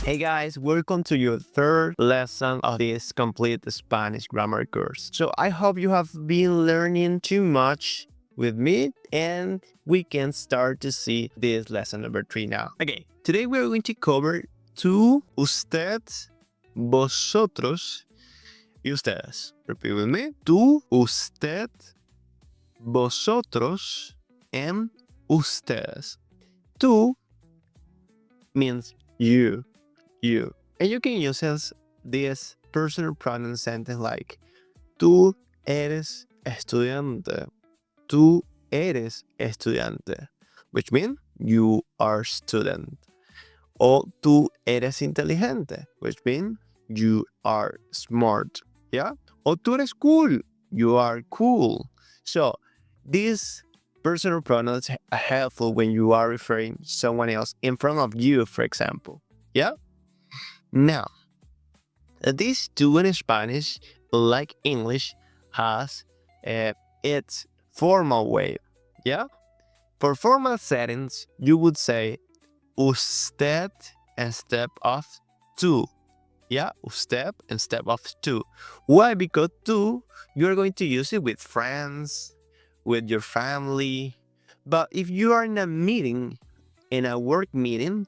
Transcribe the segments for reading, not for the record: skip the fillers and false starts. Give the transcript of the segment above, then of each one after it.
Hey guys, welcome to your third lesson of this complete Spanish grammar course. So I hope you have been learning too much with me and we can start to see this lesson number 3 now. Okay, today we're going to cover tú, usted, vosotros y ustedes. Repeat with me. Tú, usted, vosotros, and ustedes. Tú means you. And you can use this personal pronoun sentence like tú eres estudiante. Tú eres estudiante, which means you are student. O tú eres inteligente, which means you are smart. Yeah? O tú eres cool. You are cool. So these personal pronouns are helpful when you are referring someone else in front of you, for example. Yeah? Now, this tú in Spanish, like English, has its formal way. Yeah? For formal settings, you would say usted instead of tú. Yeah, usted instead of tú. Why? Because tú, you're going to use it with friends, with your family. But if you are in a meeting, in a work meeting,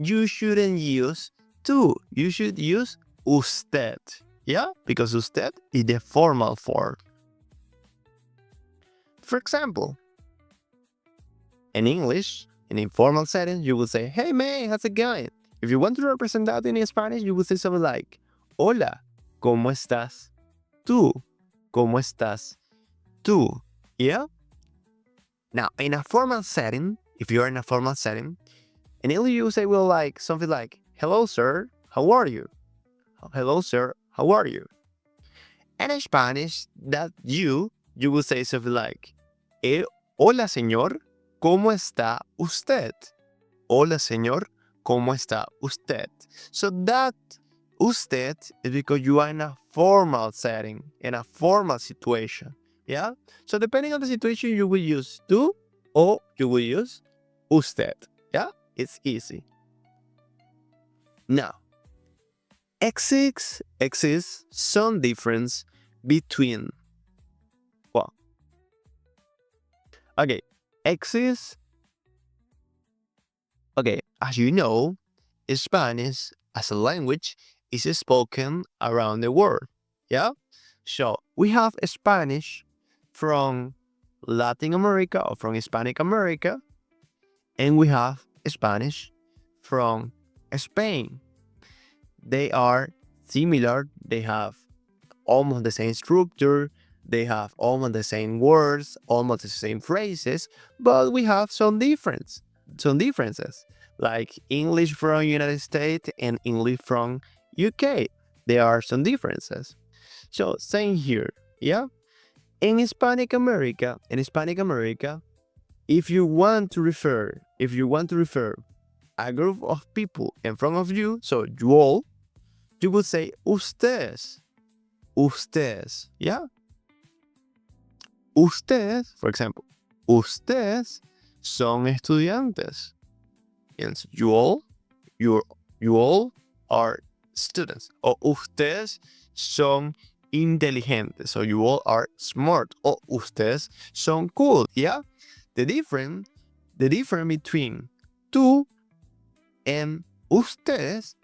you shouldn't use tú. You should use usted. Yeah, because usted is the formal form. For example, in English, in informal setting, you will say, hey man, how's it going? If you want to represent that in Spanish, you will say something like, hola, ¿cómo estás? Tú, ¿cómo estás? Tú. Yeah? Now, in a formal setting, if you're in a formal setting, in English you will say, well, like something like, hello sir, how are you? Hello sir, how are you? And in Spanish, that you will say something like, hola señor, ¿cómo está usted? Hola señor, ¿cómo está usted? So that usted is because you are in a formal setting, in a formal situation. Yeah? So depending on the situation, you will use tú or you will use usted. Yeah? It's easy. Now, exists some difference between, well, okay, exists, okay, as you know, Spanish as a language is spoken around the world. Yeah? So we have Spanish from Latin America or from Hispanic America, and we have Spanish from Spain. They are similar, they have almost the same structure, they have almost the same words, almost the same phrases, but we have some differences. Like English from United States and English from UK. There are some differences. So same here, yeah? In Hispanic America, if you want to refer a group of people in front of you, so you all, you would say ustedes. Ustedes, yeah? Ustedes, for example, ustedes son estudiantes. Yes, you all are students. O ustedes son inteligentes. So you all are smart. O ustedes son cool. Yeah? The difference between tú and ustedes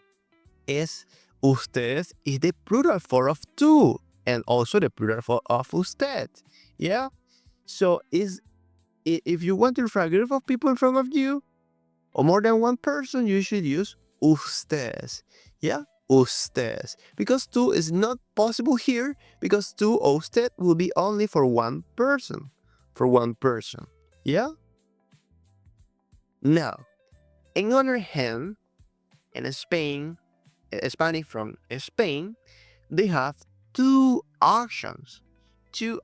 is ustedes is the plural form of tú and also the plural form of usted. Yeah? So if you want to refer a group of people in front of you, or more than one person, you should use ustedes. Yeah? Ustedes. Because tú is not possible here, because tú or usted will be only for one person. Yeah? Now, on the other hand, in Spain, Spanish from Spain, they have two options to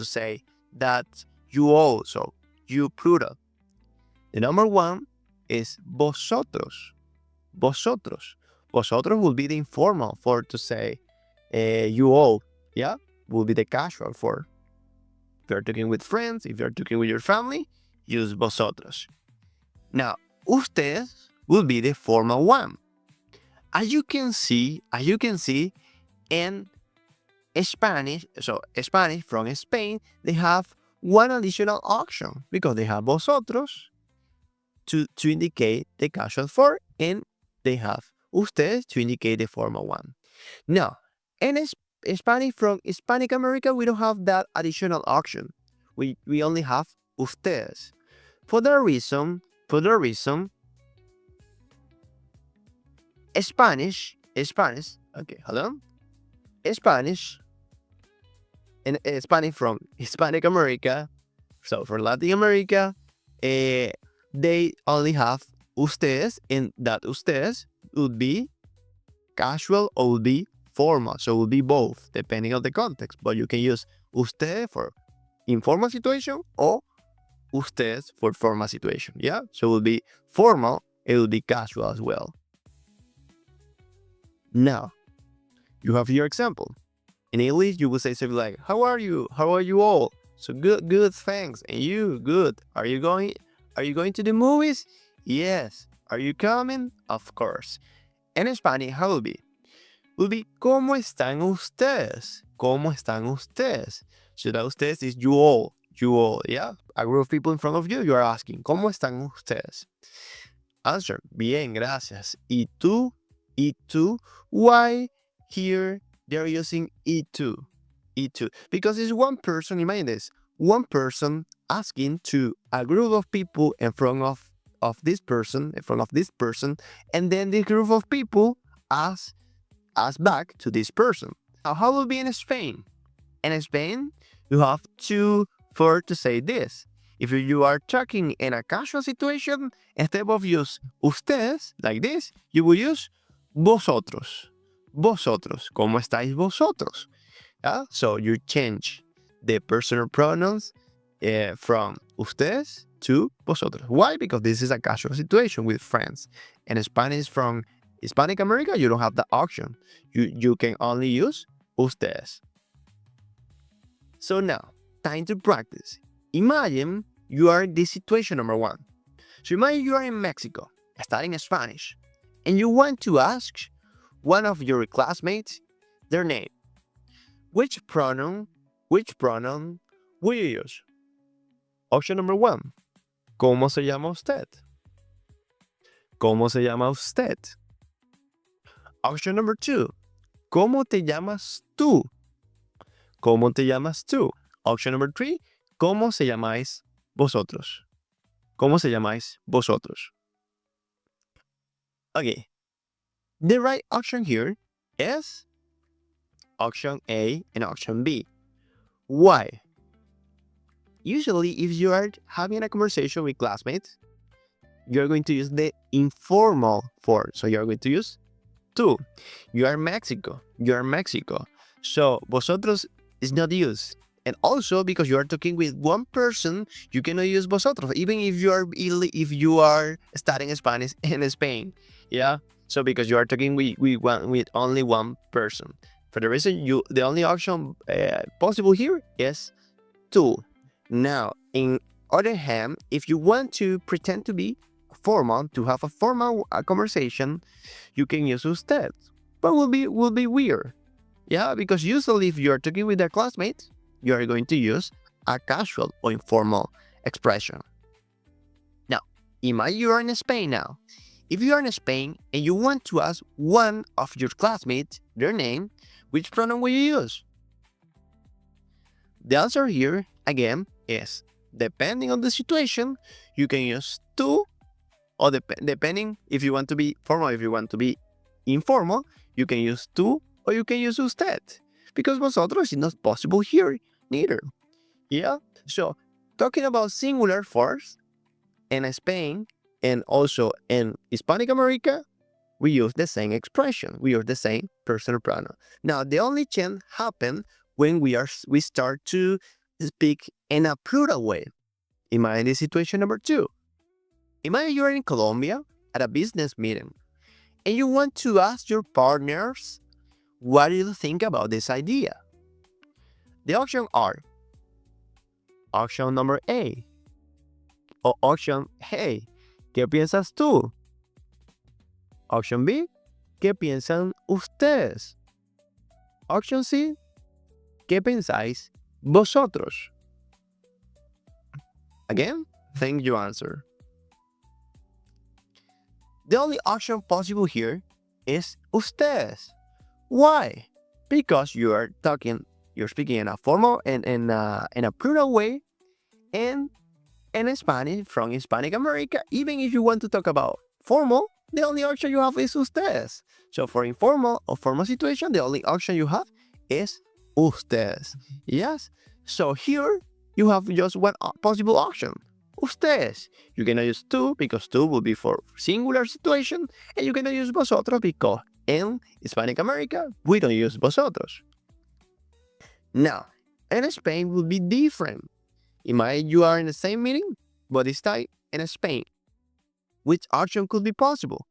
say that you also, you plural. The number one is vosotros. Vosotros. Vosotros will be the informal for to say you all. Yeah? Will be the casual for. If you're talking with friends, if you're talking with your family, use vosotros. Now, ustedes will be the formal one. as you can see, in Spanish, so Spanish from Spain, they have one additional option because they have vosotros to indicate the casual form, and they have ustedes to indicate the formal one. Now, in Spanish from Hispanic America, we don't have that additional option. We only have ustedes. For that reason, Spanish, okay, hold on. Spanish, and Spanish from Hispanic America, so for Latin America, they only have ustedes, and that ustedes would be casual or would be formal, so it would be both depending on the context. But you can use usted for informal situation or ustedes for formal situation. Yeah, so it will be formal, it will be casual as well. Now, you have your example. In English, you will say something like, "How are you? How are you all?" So good, thanks. And you, good. Are you going to the movies? Yes. Are you coming? Of course. In Spanish, how will be? Will be, ¿cómo están ustedes? ¿Cómo están ustedes? So that ustedes is you all, yeah? A group of people in front of you, you are asking, ¿cómo están ustedes? Answer, bien, gracias. ¿Y tú? Why here they're using y tú? Because it's one person, imagine this, one person asking to a group of people in front of this person, and then the group of people ask back to this person. Now, how will it be in Spain? In Spain, you have two verbs to say this. If you are talking in a casual situation, instead of use ustedes like this, you will use vosotros. Vosotros. ¿Cómo estáis vosotros? Yeah? So you change the personal pronouns from ustedes to vosotros. Why? Because this is a casual situation with friends. In Spanish from Hispanic America, you don't have the option. You can only use ustedes. So now, time to practice. Imagine you are in this situation number one. So imagine you are in Mexico, studying Spanish, and you want to ask one of your classmates their name. Which pronoun will you use? Option number one, ¿cómo se llama usted? ¿Cómo se llama usted? Option number two, ¿cómo te llamas tú? ¿Cómo te llamas tú? Option number three, ¿cómo se llamáis vosotros? ¿Cómo se llamáis vosotros? Okay, the right option here is option A and option B. Why? Usually, if you are having a conversation with classmates, you're going to use the informal form. So you're going to use tú. You are Mexico. So vosotros is not used. And also, because you are talking with one person, you cannot use vosotros, even if you are studying Spanish in Spain. Yeah. So because you are talking with only one person. For the reason the only option possible here is tú. Now, in other hand, if you want to pretend to be formal, to have a formal conversation, you can use usted, but will be weird. Yeah, because usually if you are talking with a classmate, you are going to use a casual or informal expression. Now, imagine you are in Spain now. If you are in Spain and you want to ask one of your classmates their name, which pronoun will you use? The answer here, again, is depending on the situation, you can use tú, or depending if you want to be formal, if you want to be informal, you can use tú or you can use usted, because vosotros is not possible here neither. Yeah? So, talking about singular forms, in Spain and also in Hispanic America, we use the same expression. We use the same personal pronoun. Now, the only change happens when we start to speak in a plural way. Imagine the situation number two. Imagine you're in Colombia at a business meeting and you want to ask your partners, what do you think about this idea? The options are option number A or option, hey, ¿qué piensas tú? Option B, ¿qué piensan ustedes? Option C, ¿qué pensáis vosotros? Again, think your answer. The only option possible here is ustedes. Why? Because you're speaking in a formal and in a plural way, and in Spanish from Hispanic America. Even if you want to talk about formal, the only option you have is ustedes. So for informal or formal situation, the only option you have is ustedes. Yes. So here you have just one possible option. Ustedes. You cannot use tú because tú will be for singular situation, and you cannot use vosotros because in Hispanic America we don't use vosotros. Now, in Spain will be different. Imagine you are in the same meeting, but this time in Spain. Which option could be possible?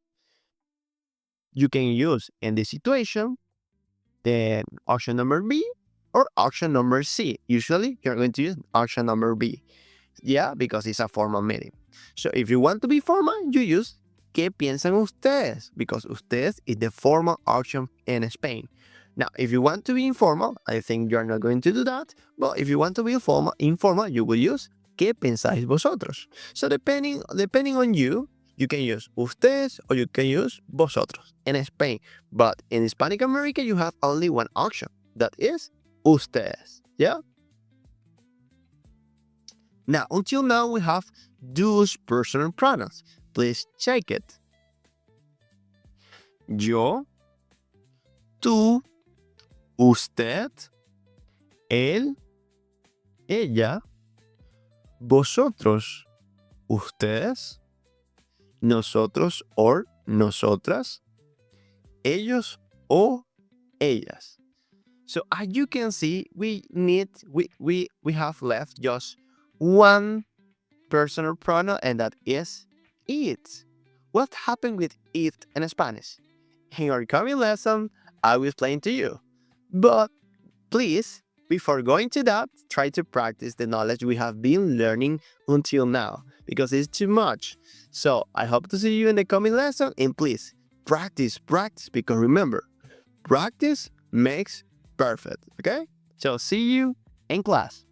You can use in this situation the option number B or option number C. Usually you're going to use option number B. Yeah, because it's a formal meeting. So if you want to be formal, you use ¿qué piensan ustedes? Because ustedes is the formal option in Spain. Now, if you want to be informal, I think you're not going to do that. But if you want to be informal, you will use ¿qué pensáis vosotros? So depending on you, you can use ustedes or you can use vosotros in Spain. But in Hispanic America, you have only one option. That is ustedes. Yeah? Now, until now, we have those personal pronouns. Please check it. Yo, tú, usted, él, ella, vosotros, ustedes, nosotros or nosotras, ellos o ellas. So as you can see, we have left just one personal pronoun, and that is it. What happened with it in Spanish? In our coming lesson, I will explain to you. But please, before going to that, try to practice the knowledge we have been learning until now, because it's too much. So I hope to see you in the coming lesson, and please, practice, because remember, practice makes perfect, okay? So see you in class.